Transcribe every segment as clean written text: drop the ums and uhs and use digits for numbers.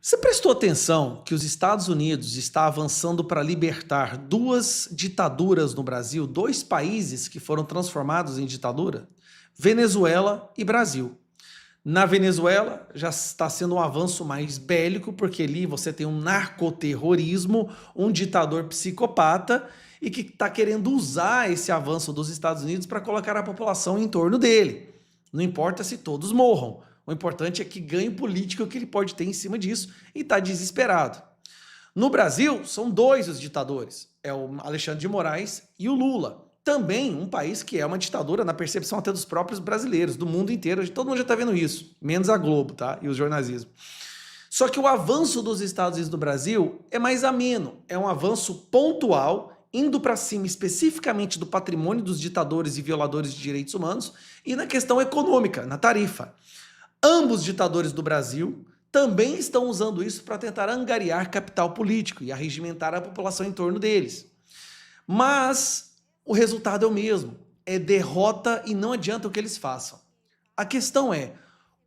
Você prestou atenção que os Estados Unidos está avançando para libertar duas ditaduras no Brasil, dois países que foram transformados em ditadura? Venezuela e Brasil. Na Venezuela já está sendo um avanço mais bélico, porque ali você tem um narcoterrorismo, um ditador psicopata e que está querendo usar esse avanço dos Estados Unidos para colocar a população em torno dele. Não importa se todos morram. O importante é que ganhe político que ele pode ter em cima disso e está desesperado. No Brasil, são dois os ditadores. É o Alexandre de Moraes e o Lula. Também um país que é uma ditadura na percepção até dos próprios brasileiros, do mundo inteiro. Todo mundo já está vendo isso, menos a Globo, tá? E o jornalismo. Só que o avanço dos Estados Unidos no Brasil é mais ameno. É um avanço pontual, indo para cima especificamente do patrimônio dos ditadores e violadores de direitos humanos e na questão econômica, na tarifa. Ambos ditadores do Brasil também estão usando isso para tentar angariar capital político e arregimentar a população em torno deles. Mas o resultado é o mesmo, é derrota e não adianta o que eles façam. A questão é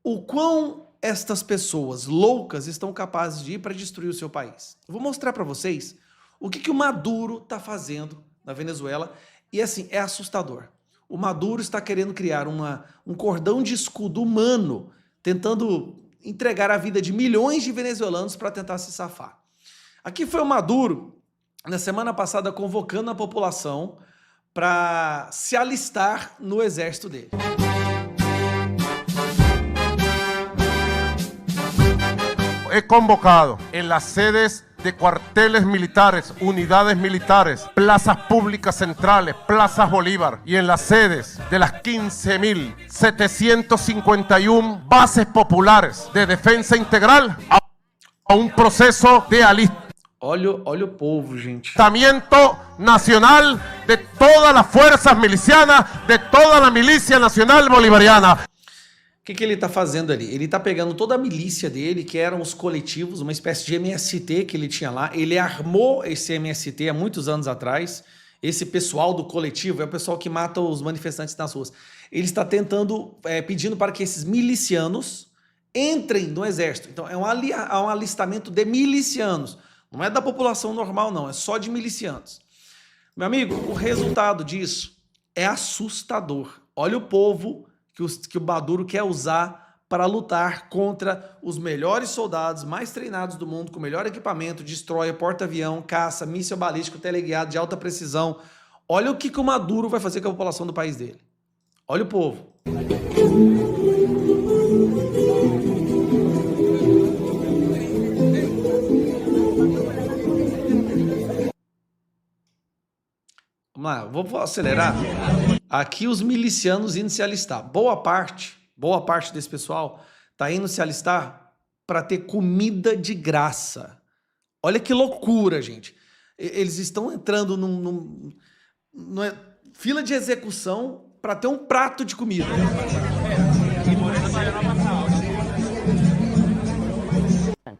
o quão estas pessoas loucas estão capazes de ir para destruir o seu país. Eu vou mostrar para vocês o que o Maduro está fazendo na Venezuela e assim, é assustador. O Maduro está querendo criar um cordão de escudo humano, tentando entregar a vida de milhões de venezuelanos para tentar se safar. Aqui foi o Maduro, na semana passada, convocando a população para se alistar no exército dele. He convocado en las sedes de cuarteles militares, unidades militares, plazas públicas centrales, plazas Bolívar y en las sedes de las 15.751 bases populares de defensa integral a un proceso de Olha o povo, gente. Alistamiento nacional de todas las fuerzas milicianas, de toda la milicia nacional bolivariana. O que ele está fazendo ali? Ele está pegando toda a milícia dele, que eram os coletivos, uma espécie de MST que ele tinha lá. Ele armou esse MST há muitos anos atrás. Esse pessoal do coletivo é o pessoal que mata os manifestantes nas ruas. Ele está tentando, pedindo para que esses milicianos entrem no exército. Então é um alistamento de milicianos. Não é da população normal, não. É só de milicianos. Meu amigo, o resultado disso é assustador. Olha o povo que o Maduro quer usar para lutar contra os melhores soldados, mais treinados do mundo, com o melhor equipamento, destroyer, porta-avião, caça, míssil balístico, teleguiado de alta precisão. Olha o que o Maduro vai fazer com a população do país dele. Olha o povo. Vamos lá, vou acelerar. Aqui os milicianos indo se alistar. Boa parte desse pessoal tá indo se alistar para ter comida de graça. Olha que loucura, gente. Eles estão entrando numa fila de execução para ter um prato de comida.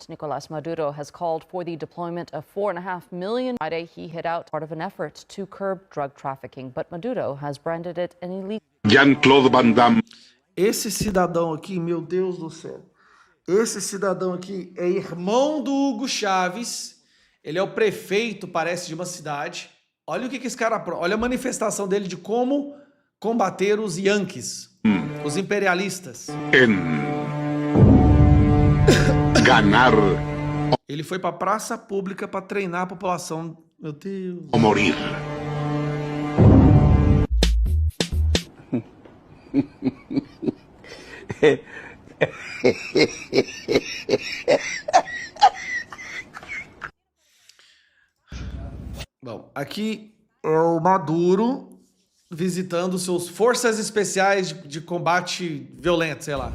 Nicolás Maduro has called for the deployment of 4.5 million. Friday, he hit out part of an effort to curb drug trafficking, but Maduro has branded it an illegal. Jean-Claude Van Damme. Esse cidadão aqui, meu Deus do céu. Esse cidadão aqui é irmão do Hugo Chávez. Ele é o prefeito, parece, de uma cidade. Olha o que esse cara... Olha a manifestação dele de como combater os Yankees, os imperialistas. Ganar Ele foi para praça pública para treinar a população. Meu Deus. o morir. Bom, aqui é o Maduro visitando suas forças especiais de combate violento, sei lá.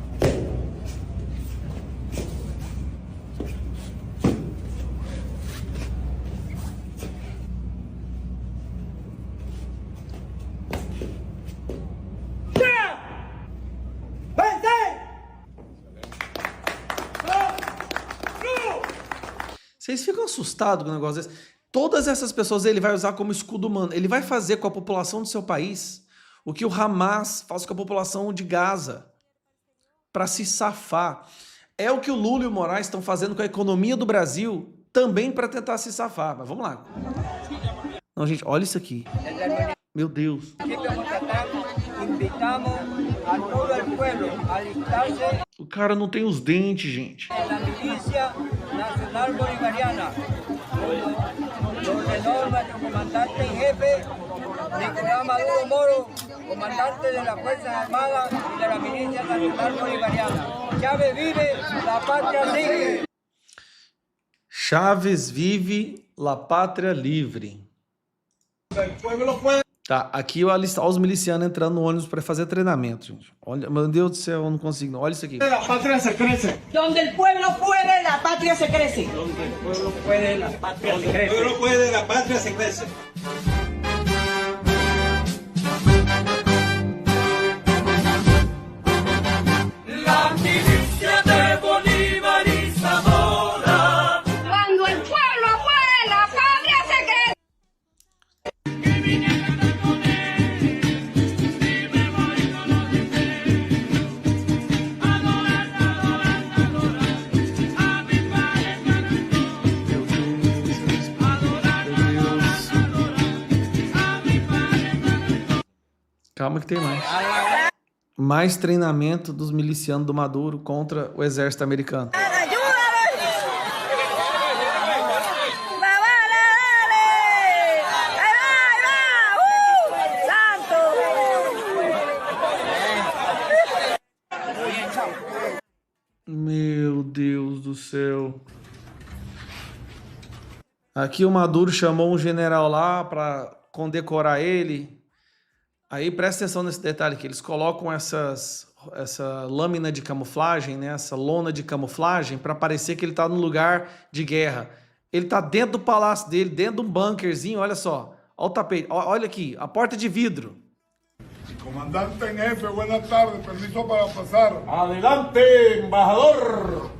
Vocês ficam assustados com um negócio desse? Todas essas pessoas ele vai usar como escudo humano. Ele vai fazer com a população do seu país o que o Hamas faz com a população de Gaza para se safar. É o que o Lula e o Moraes estão fazendo com a economia do Brasil também para tentar se safar. Mas vamos lá. Não, gente, olha isso aqui. Meu Deus. O cara não tem os dentes, gente. La milicia nacional bolivariana, lo ordenó nuestro comandante en jefe, Nicolás Maduro Moro, comandante de las Fuerzas Armadas y de la milicia nacional bolivariana. Chávez vive, la patria sigue. Chávez vive, la pátria livre. Tá, aqui eu alistar os milicianos entrando no ônibus para fazer treinamento, gente. Olha, meu Deus do céu, eu não consigo não. Olha isso aqui. La patria se crece. Donde el pueblo puede, la patria se crece. Donde el pueblo puede, la patria se crece. El pueblo puede, la patria se crece. La milicia de Bolívar y Zamora. Cuando el pueblo puede, la patria se crece. Calma que tem mais. Mais treinamento dos milicianos do Maduro contra o exército americano. Meu Deus do céu. Aqui o Maduro chamou um general lá para condecorar ele. Aí presta atenção nesse detalhe que eles colocam essa lâmina de camuflagem, né? Essa lona de camuflagem para parecer que ele está num lugar de guerra. Ele está dentro do palácio dele, dentro de um bunkerzinho, olha só. Olha o tapete, olha aqui, a porta de vidro. Comandante en jefe, buenas tardes, permiso para pasar. Adelante, embajador.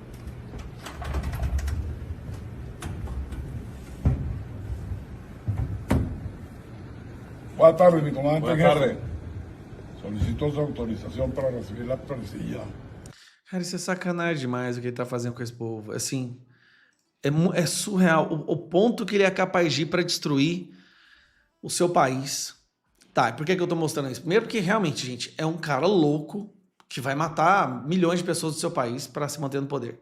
Buenas tardes, mi comandante Buenas en jefe. tardes. Solicito su autorización para recibir la persilla. Cara, isso é sacanagem demais o que ele tá fazendo com esse povo. Assim, é surreal o ponto que ele é capaz de ir para destruir o seu país. Tá, e por que eu tô mostrando isso? Primeiro porque realmente, gente, é um cara louco que vai matar milhões de pessoas do seu país para se manter no poder.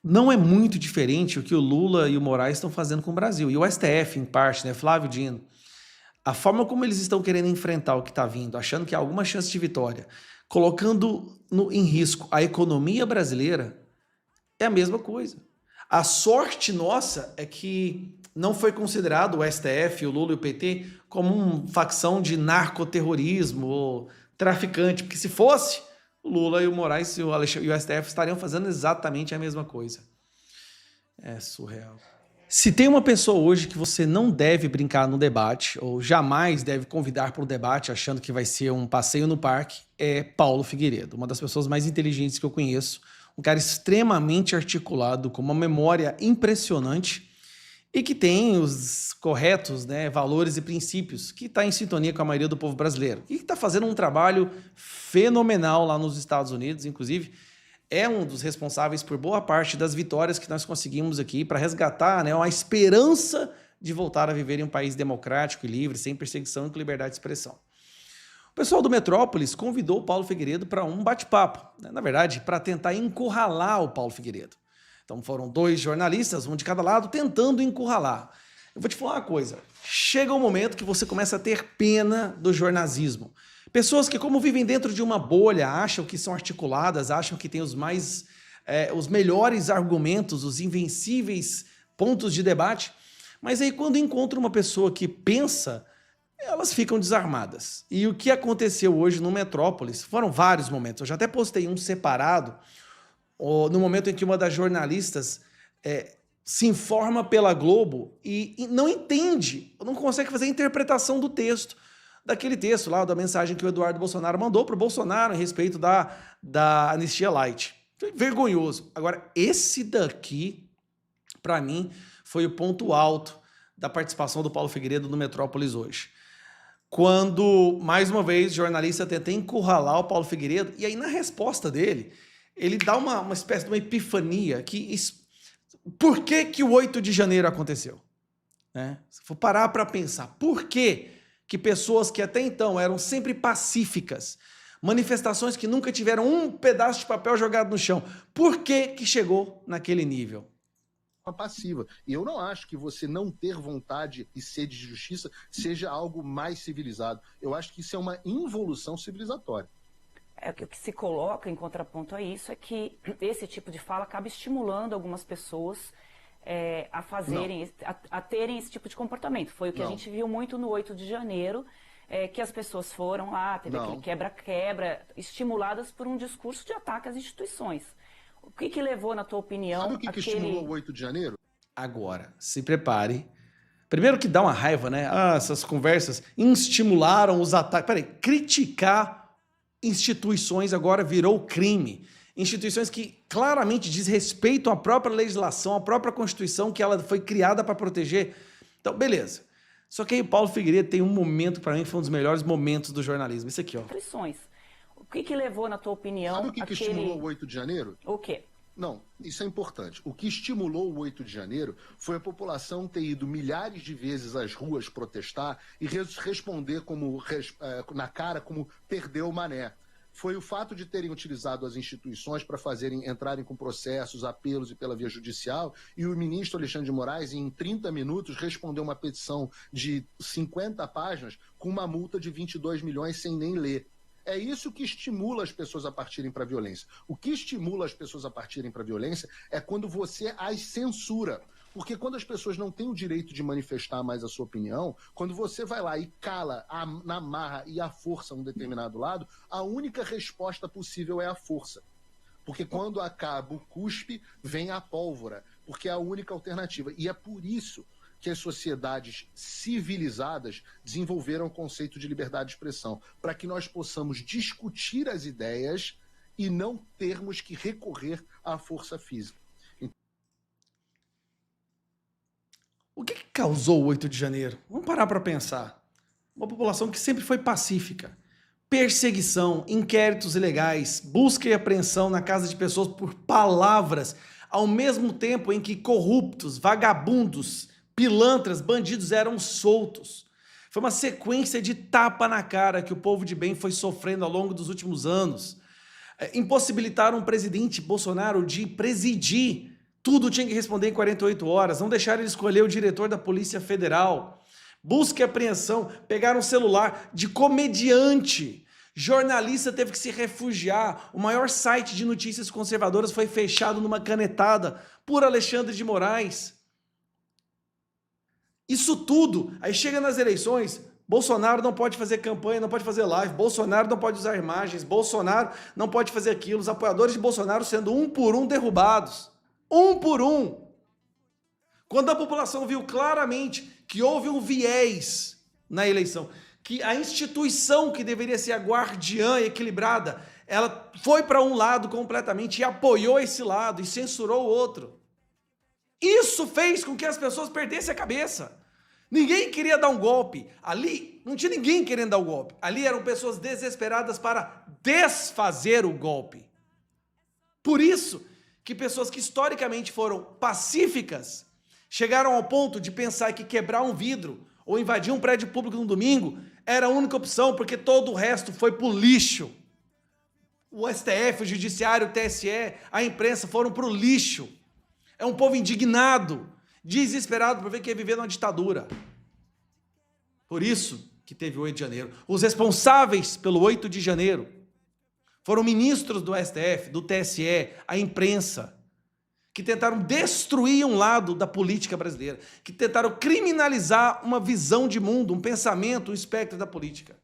Não é muito diferente o que o Lula e o Moraes estão fazendo com o Brasil. E o STF, em parte, né, Flávio Dino, a forma como eles estão querendo enfrentar o que está vindo, achando que há alguma chance de vitória, colocando em risco a economia brasileira, é a mesma coisa. A sorte nossa é que não foi considerado o STF, o Lula e o PT como uma facção de narcoterrorismo ou traficante, porque se fosse, o Lula e o Moraes e o STF estariam fazendo exatamente a mesma coisa. É surreal. Se tem uma pessoa hoje que você não deve brincar no debate, ou jamais deve convidar para o debate achando que vai ser um passeio no parque, é Paulo Figueiredo, uma das pessoas mais inteligentes que eu conheço, um cara extremamente articulado, com uma memória impressionante e que tem os corretos, né, valores e princípios, que está em sintonia com a maioria do povo brasileiro e que está fazendo um trabalho fenomenal lá nos Estados Unidos, inclusive é um dos responsáveis por boa parte das vitórias que nós conseguimos aqui para resgatar, né, uma esperança de voltar a viver em um país democrático e livre, sem perseguição e com liberdade de expressão. O pessoal do Metrópolis convidou o Paulo Figueiredo para um bate-papo, né, na verdade, para tentar encurralar o Paulo Figueiredo. Então foram 2 jornalistas, um de cada lado, tentando encurralar. Eu vou te falar uma coisa, chega um momento que você começa a ter pena do jornalismo. Pessoas que, como vivem dentro de uma bolha, acham que são articuladas, acham que têm os melhores argumentos, os invencíveis pontos de debate, mas aí quando encontram uma pessoa que pensa, elas ficam desarmadas. E o que aconteceu hoje no Metrópolis, foram vários momentos, eu já até postei um separado, no momento em que uma das jornalistas se informa pela Globo e não entende, não consegue fazer a interpretação do texto, daquele texto lá, da mensagem que o Eduardo Bolsonaro mandou para o Bolsonaro a respeito da Anistia Light. Vergonhoso. Agora, esse daqui, para mim, foi o ponto alto da participação do Paulo Figueiredo no Metrópolis hoje. Quando, mais uma vez, o jornalista tenta encurralar o Paulo Figueiredo, e aí na resposta dele, ele dá uma espécie de uma epifania por que o 8 de janeiro aconteceu? Né? Se for parar para pensar, por que pessoas que até então eram sempre pacíficas, manifestações que nunca tiveram um pedaço de papel jogado no chão, por que chegou naquele nível? Passiva. E eu não acho que você não ter vontade e sede de justiça seja algo mais civilizado. Eu acho que isso é uma involução civilizatória. O que se coloca em contraponto a isso é que esse tipo de fala acaba estimulando algumas pessoas a terem esse tipo de comportamento. Foi o que a gente viu muito no 8 de janeiro, que as pessoas foram lá, teve aquele quebra-quebra, estimuladas por um discurso de ataque às instituições. O que levou, na tua opinião... Sabe o que estimulou o 8 de janeiro? Agora, se prepare. Primeiro que dá uma raiva, né? Essas conversas estimularam os ataques. Peraí, criticar instituições agora virou crime. Instituições que claramente desrespeitam a própria legislação, a própria Constituição, que ela foi criada para proteger. Então, beleza. Só que aí o Paulo Figueiredo tem um momento, para mim, que foi um dos melhores momentos do jornalismo. Isso aqui, ó. O que levou, na tua opinião... Sabe o que estimulou o 8 de janeiro? O quê? Não, isso é importante. O que estimulou o 8 de janeiro foi a população ter ido milhares de vezes às ruas protestar e responder na cara como perdeu o mané. Foi o fato de terem utilizado as instituições para entrarem com processos, apelos e pela via judicial, e o ministro Alexandre de Moraes, em 30 minutos, respondeu uma petição de 50 páginas com uma multa de 22 milhões sem nem ler. É isso que estimula as pessoas a partirem para a violência. O que estimula as pessoas a partirem para a violência é quando você as censura. Porque quando as pessoas não têm o direito de manifestar mais a sua opinião, quando você vai lá e cala na marra e à força um determinado lado, a única resposta possível é a força. Porque quando acaba o cuspe, vem a pólvora. Porque é a única alternativa. E é por isso que as sociedades civilizadas desenvolveram o conceito de liberdade de expressão, para que nós possamos discutir as ideias e não termos que recorrer à força física. O que causou o 8 de janeiro? Vamos parar para pensar. Uma população que sempre foi pacífica. Perseguição, inquéritos ilegais, busca e apreensão na casa de pessoas por palavras, ao mesmo tempo em que corruptos, vagabundos, pilantras, bandidos eram soltos. Foi uma sequência de tapa na cara que o povo de bem foi sofrendo ao longo dos últimos anos. Impossibilitaram o presidente Bolsonaro de presidir. Tudo tinha que responder em 48 horas. Não deixaram ele escolher o diretor da Polícia Federal. Busca e apreensão. Pegaram um celular de comediante. Jornalista teve que se refugiar. O maior site de notícias conservadoras foi fechado numa canetada por Alexandre de Moraes. Isso tudo, aí chega nas eleições, Bolsonaro não pode fazer campanha, não pode fazer live, Bolsonaro não pode usar imagens, Bolsonaro não pode fazer aquilo, os apoiadores de Bolsonaro sendo um por um derrubados. Um por um. Quando a população viu claramente que houve um viés na eleição, que a instituição que deveria ser a guardiã e equilibrada, ela foi para um lado completamente e apoiou esse lado e censurou o outro. Isso fez com que as pessoas perdessem a cabeça. Ninguém queria dar um golpe. Ali não tinha ninguém querendo dar o golpe. Ali eram pessoas desesperadas para desfazer o golpe. Por isso que pessoas que historicamente foram pacíficas chegaram ao ponto de pensar que quebrar um vidro ou invadir um prédio público no domingo era a única opção, porque todo o resto foi pro lixo. O STF, o Judiciário, o TSE, a imprensa foram pro lixo. É um povo indignado, desesperado por ver que ia viver numa ditadura. Por isso que teve o 8 de janeiro. Os responsáveis pelo 8 de janeiro foram ministros do STF, do TSE, a imprensa, que tentaram destruir um lado da política brasileira, que tentaram criminalizar uma visão de mundo, um pensamento, um espectro da política.